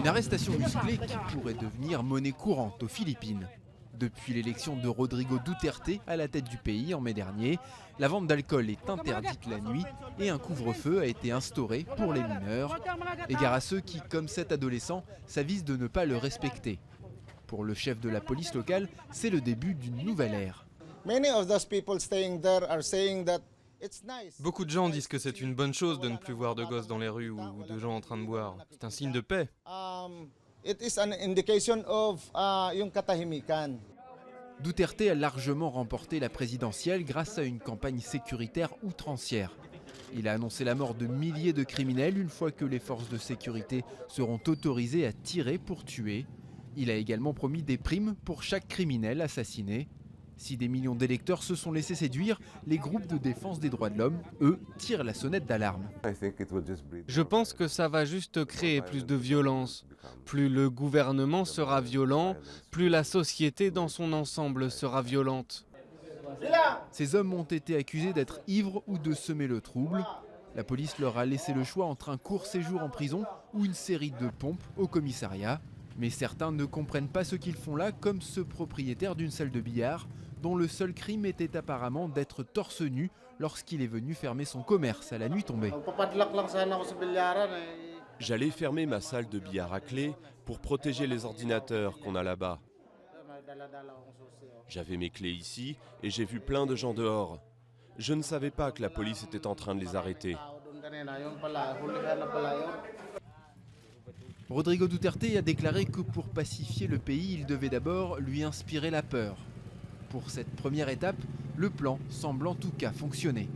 Une arrestation musclée qui pourrait devenir monnaie courante aux Philippines. Depuis l'élection de Rodrigo Duterte à la tête du pays en mai dernier, la vente d'alcool est interdite la nuit et un couvre-feu a été instauré pour les mineurs. Égard à ceux qui, comme cet adolescent, s'avisent de ne pas le respecter. Pour le chef de la police locale, c'est le début d'une nouvelle ère. Beaucoup de gens disent que c'est une bonne chose de ne plus voir de gosses dans les rues ou de gens en train de boire. C'est un signe de paix. Duterte a largement remporté la présidentielle grâce à une campagne sécuritaire outrancière. Il a annoncé la mort de milliers de criminels une fois que les forces de sécurité seront autorisées à tirer pour tuer. Il a également promis des primes pour chaque criminel assassiné. Si des millions d'électeurs se sont laissés séduire, les groupes de défense des droits de l'homme, eux, tirent la sonnette d'alarme. Je pense que ça va juste créer plus de violence. Plus le gouvernement sera violent, plus la société dans son ensemble sera violente. Ces hommes ont été accusés d'être ivres ou de semer le trouble. La police leur a laissé le choix entre un court séjour en prison ou une série de pompes au commissariat. Mais certains ne comprennent pas ce qu'ils font là, comme ce propriétaire d'une salle de billard, dont le seul crime était apparemment d'être torse nu lorsqu'il est venu fermer son commerce à la nuit tombée. J'allais fermer ma salle de billard à clé pour protéger les ordinateurs qu'on a là-bas. J'avais mes clés ici et j'ai vu plein de gens dehors. Je ne savais pas que la police était en train de les arrêter. Rodrigo Duterte a déclaré que pour pacifier le pays, il devait d'abord lui inspirer la peur. Pour cette première étape, le plan semble en tout cas fonctionner.